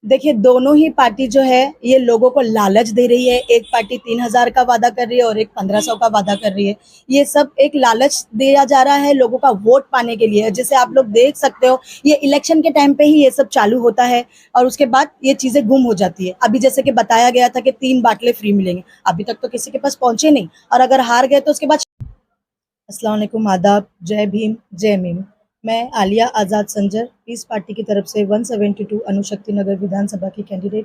देखिए, दोनों ही पार्टी जो है ये लोगों को लालच दे रही है। एक पार्टी 3,000 का वादा कर रही है और एक 1500 का वादा कर रही है। ये सब एक लालच दिया जा रहा है लोगों का वोट पाने के लिए। जैसे आप लोग देख सकते हो, ये इलेक्शन के टाइम पे ही ये सब चालू होता है और उसके बाद ये चीजें गुम हो जाती है। अभी जैसे कि बताया गया था कि 3 बाटले फ्री मिलेंगे, अभी तक तो किसी के पास पहुंचे नहीं, और अगर हार गए तो उसके बाद। अस्सलाम वालेकुम, आदाब, जय भीम, जय मीम। मैं आलिया आज़ाद संजर, पीस पार्टी की तरफ से 172 अनुशक्ति नगर विधानसभा की कैंडिडेट।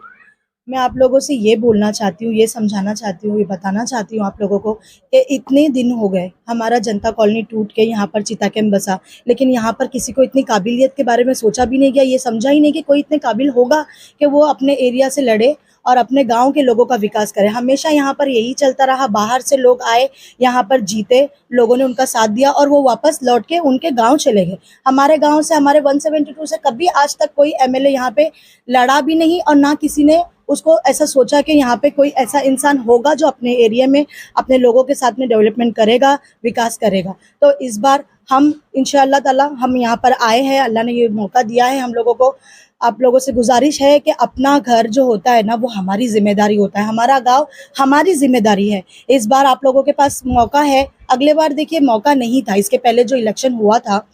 मैं आप लोगों से ये बोलना चाहती हूँ, ये समझाना चाहती हूँ, ये बताना चाहती हूँ आप लोगों को कि इतने दिन हो गए हमारा जनता कॉलोनी टूट के यहाँ पर चिता कैंप बसा, लेकिन यहाँ पर किसी को इतनी काबिलियत के बारे में सोचा भी नहीं गया। ये समझा ही नहीं कि कोई इतने काबिल होगा कि वो अपने एरिया से लड़े और अपने गांव के लोगों का विकास करे। हमेशा यहाँ पर यही चलता रहा, बाहर से लोग आए, यहाँ पर जीते, लोगों ने उनका साथ दिया और वो वापस लौट के उनके गांव चले गए। हमारे गांव से, हमारे 172 से कभी आज तक कोई एमएलए यहाँ पे लड़ा भी नहीं, और ना किसी ने उसको ऐसा सोचा कि यहाँ पे कोई ऐसा इंसान होगा जो अपने एरिया में अपने लोगों के साथ में डेवलपमेंट करेगा, विकास करेगा। तो इस बार हम इंशाअल्लाह ताला हम यहाँ पर आए हैं, अल्लाह ने ये मौका दिया है हम लोगों को। आप लोगों से गुजारिश है कि अपना घर जो होता है ना, वो हमारी जिम्मेदारी होता है, हमारा गांव हमारी जिम्मेदारी है। इस बार आप लोगों के पास मौका है। अगले बार देखिए मौका नहीं था, इसके पहले जो इलेक्शन हुआ था,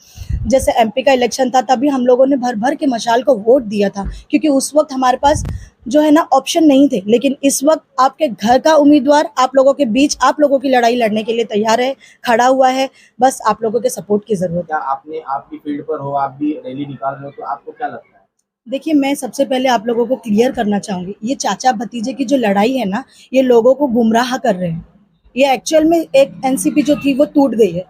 जैसे एमपी का इलेक्शन था, तभी हम लोगों ने भर भर के मशाल को वोट दिया था, क्योंकि उस वक्त हमारे पास जो है ना ऑप्शन नहीं थे। लेकिन इस वक्त आपके घर का उम्मीदवार आप लोगों के बीच, आप लोगों की लड़ाई लड़ने के लिए तैयार है, खड़ा हुआ है। बस आप लोगों के सपोर्ट की जरूरत है। क्या आपने आपकी फील्ड पर हो, आप भी रैली निकाल रहे हो, तो आपको क्या लगता है? देखिए, मैं सबसे पहले आप लोगों को क्लियर करना चाहूंगी, ये चाचा भतीजे की जो लड़ाई है ना, ये लोगों को गुमराह कर रहे हैं। ये एक्चुअल में एक एनसीपी जो थी वो टूट गई है,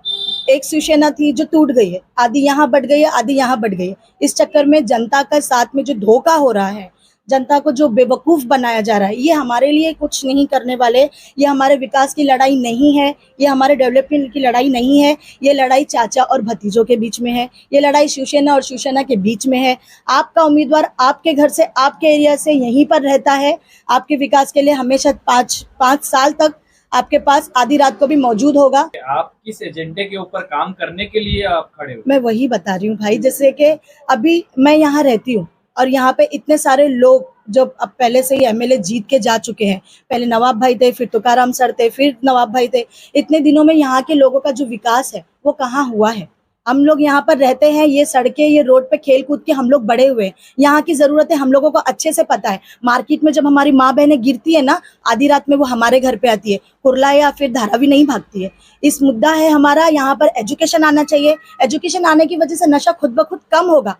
एक शिवसेना थी जो टूट गई है, आधी यहाँ बढ़ गई है, आधी यहाँ बढ़ गई है। इस चक्कर में जनता का साथ में जो धोखा हो रहा है, जनता को जो बेवकूफ बनाया जा रहा है, ये हमारे लिए कुछ नहीं करने वाले। ये हमारे विकास की लड़ाई नहीं है, ये हमारे डेवलपमेंट की लड़ाई नहीं है। ये लड़ाई चाचा और भतीजों के बीच में है, ये लड़ाई शिवसेना और शिवसेना के बीच में है। आपका उम्मीदवार आपके घर से, आपके एरिया से यहीं पर रहता है, आपके विकास के लिए हमेशा 5 साल तक आपके पास आधी रात को भी मौजूद होगा। आप किस एजेंडे के ऊपर काम करने के लिए आप खड़े हो? मैं वही बता रही हूँ भाई, जैसे कि अभी मैं यहाँ रहती हूँ और यहाँ पे इतने सारे लोग जो अब पहले से ही एमएलए जीत के जा चुके हैं, पहले नवाब भाई थे, फिर तुकाराम सर थे, फिर नवाब भाई थे। इतने दिनों में यहाँ के लोगों का जो विकास है वो कहाँ हुआ है? हम लोग यहाँ पर रहते हैं, ये सड़कें, ये रोड पे खेल कूद के हम लोग बड़े हुए हैं। यहाँ की जरूरतें हम लोगों को अच्छे से पता है। मार्केट में जब हमारी माँ बहनें गिरती है ना, आधी रात में वो हमारे घर पे आती है, कुरला या फिर धारावी नहीं भागती है। इस मुद्दा है हमारा, यहाँ पर एजुकेशन आना चाहिए। एजुकेशन आने की वजह से नशा खुद ब खुद कम होगा।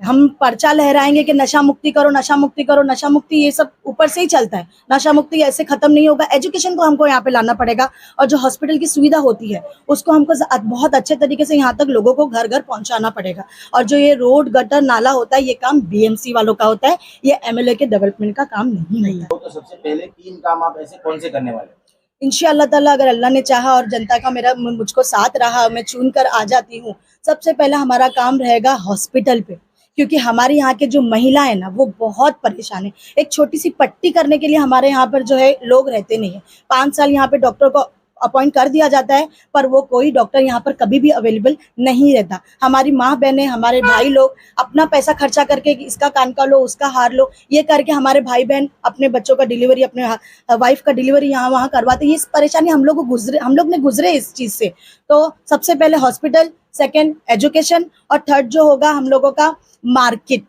हम पर्चा लहराएंगे कि नशा मुक्ति करो, नशा मुक्ति करो, नशा मुक्ति, ये सब ऊपर से ही चलता है। नशा मुक्ति ऐसे खत्म नहीं होगा। एजुकेशन को हमको यहाँ पे लाना पड़ेगा, और जो हॉस्पिटल की सुविधा होती है उसको हमको बहुत अच्छे तरीके से यहाँ तक लोगों को घर घर पहुंचाना पड़ेगा। और जो ये रोड गटर नाला होता है, ये काम बीएमसी वालों का होता है, ये एमएलए के डेवलपमेंट का काम नहीं होता। तो सबसे पहले 3 काम आप ऐसे कौन से करने वाले? इंशाअल्लाह ताला, अगर अल्लाह ने चाहा और जनता का मेरा मुझको साथ रहा, मैं चुन कर आ जाती हूँ, सबसे पहला हमारा काम रहेगा हॉस्पिटल पे। क्योंकि हमारे यहाँ के जो महिलाएं ना, वो बहुत परेशान है। एक छोटी सी पट्टी करने के लिए हमारे यहाँ पर जो है लोग रहते नहीं है। 5 साल यहाँ पे डॉक्टर को अपॉइंट कर दिया जाता है, पर वो कोई डॉक्टर यहाँ पर कभी भी अवेलेबल नहीं रहता। हमारी माँ बहनें, हमारे भाई लोग अपना पैसा खर्चा करके इसका कान का लो, उसका हार लो, ये करके हमारे भाई बहन अपने बच्चों का डिलीवरी, अपने वाइफ का डिलीवरी यहाँ वहाँ करवाते। ये परेशानी हम लोग ने गुजरे इस चीज से। तो सबसे पहले हॉस्पिटल, सेकेंड एजुकेशन, और थर्ड जो होगा हम लोगों का मार्केट।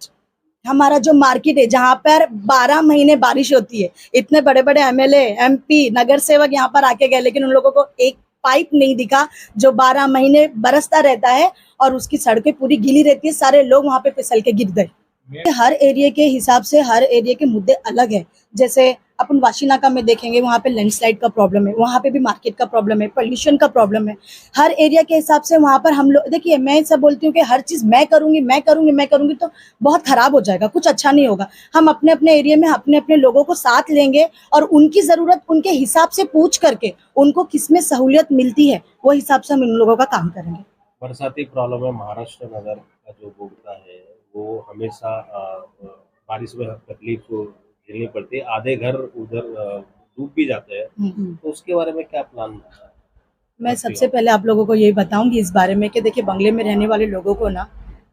हमारा जो मार्केट है, जहाँ पर 12 महीने बारिश होती है, इतने बड़े बड़े एमएलए, एमपी, नगर सेवक यहाँ पर आके गए, लेकिन उन लोगों को एक पाइप नहीं दिखा जो 12 महीने बरसता रहता है, और उसकी सड़कें पूरी गीली रहती है, सारे लोग वहां पे फिसल के गिर गए। हर एरिया के हिसाब से हर एरिया के मुद्दे अलग है। जैसे अपन वाशीनाका में देखेंगे, वहाँ पे लैंडस्लाइड का प्रॉब्लम है, वहाँ पे भी मार्केट का प्रॉब्लम है, पोल्यूशन का प्रॉब्लम है। हर एरिया के हिसाब से वहाँ पर हम लोग, देखिए मैं सब बोलती हूँ कि हर चीज मैं करूंगी, मैं करूंगी, मैं करूंगी, तो बहुत खराब हो जाएगा, कुछ अच्छा नहीं होगा। हम अपने अपने एरिया में अपने अपने लोगों को साथ लेंगे, और उनकी जरूरत उनके हिसाब से पूछ करके उनको किसमें सहूलियत मिलती है, वो हिसाब से हम उन लोगों का काम करेंगे। बरसाती प्रॉब्लम है। महाराष्ट्र नगर का जो बोगदा है वो हमेशा बारिश में तकलीफ झेलनी पड़ती है, आधे घर उधर डूब भी जाते हैं। तो उसके बारे में क्या प्लान है? मैं सबसे पहले आप लोगों को यही बताऊंगी इस बारे में कि देखिए, बंगले में रहने वाले लोगों को ना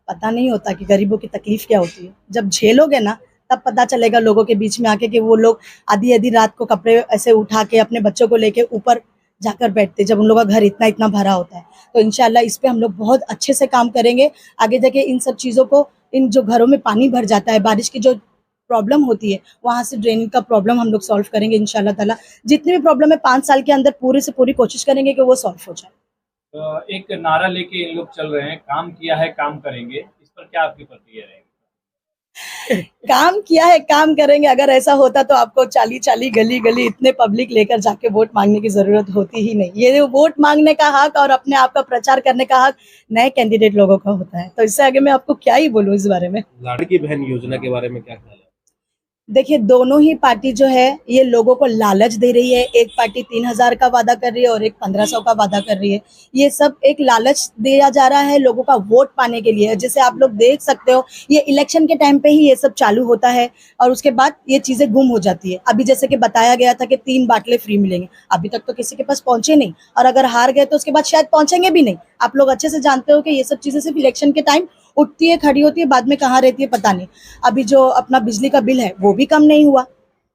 पता नहीं होता कि गरीबों की तकलीफ क्या होती है। जब झेलोगे ना, तब पता चलेगा लोगों के बीच में आके कि वो लोग आधी आधी रात को कपड़े ऐसे उठा के अपने बच्चों को लेके ऊपर जाकर बैठते जब उन लोगों का घर इतना इतना भरा होता है। तो इंशाल्लाह इस पे हम लोग बहुत अच्छे से काम करेंगे। आगे जाके इन सब चीज़ों को, इन जो घरों में पानी भर जाता है, बारिश की जो प्रॉब्लम होती है, वहाँ से ड्रेनिंग का प्रॉब्लम हम लोग सॉल्व करेंगे इंशाल्लाह ताला। जितनी भी प्रॉब्लम है 5 साल के अंदर पूरी से पूरी कोशिश करेंगे कि वो सॉल्व हो जाए। तो एक नारा लेके इन लोग चल रहे हैं, काम किया है काम करेंगे, इस पर क्या आपकी प्रतिक्रिया रहेगी? काम किया है काम करेंगे, अगर ऐसा होता तो आपको चाली चाली गली गली इतने पब्लिक लेकर जाके वोट मांगने की जरूरत होती ही नहीं। ये वोट मांगने का हक और अपने आप का प्रचार करने का हक नए कैंडिडेट लोगों का होता है। तो इससे आगे मैं आपको क्या ही बोलूं इस बारे में। लाड़की बहन योजना के बारे में क्या ख्याल है? देखिए, दोनों ही पार्टी जो है ये लोगों को लालच दे रही है। एक पार्टी 3,000 का वादा कर रही है और एक 1,500 का वादा कर रही है। ये सब एक लालच दिया जा रहा है लोगों का वोट पाने के लिए। जैसे आप लोग देख सकते हो, ये इलेक्शन के टाइम पे ही ये सब चालू होता है और उसके बाद ये चीजें गुम हो जाती है। अभी जैसे कि बताया गया था कि 3 बाटले फ्री मिलेंगे, अभी तक तो किसी के पास पहुंचे नहीं, और अगर हार गए तो उसके बाद शायद पहुंचेंगे भी नहीं। आप लोग अच्छे से जानते हो कि ये सब चीजें सिर्फ इलेक्शन के टाइम उठती है, खड़ी होती है, बाद में कहाँ रहती है पता नहीं। अभी जो अपना बिजली का बिल है वो भी कम नहीं हुआ,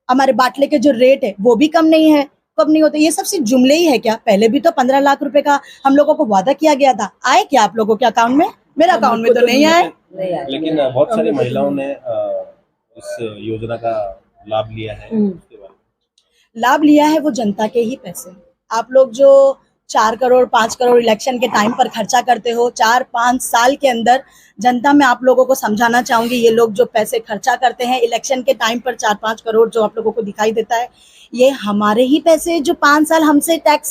हमारे बाटले के जो रेट है वो भी कम नहीं है, कब नहीं होते। ये सब सिर्फ जुमले ही है क्या? पहले भी तो 15 लाख रुपए का हम लोगों को वादा किया गया था। आए क्या आप लोगों के अकाउंट में? मेरे अकाउंट में तो नहीं आए। लेकिन बहुत सारी महिलाओं ने इस योजना का लाभ लिया है, उसके बारे में। लाभ लिया है वो जनता के ही पैसे। आप लोग जो 4 करोड़ 5 करोड़ इलेक्शन के टाइम पर खर्चा करते हो, 4-5 साल के अंदर जनता में आप लोगों को समझाना चाहूंगी, ये लोग जो पैसे खर्चा करते हैं इलेक्शन के टाइम पर 4-5 करोड़ जो आप लोगों को दिखाई देता है, ये हमारे ही पैसे जो 5 साल हमसे टैक्स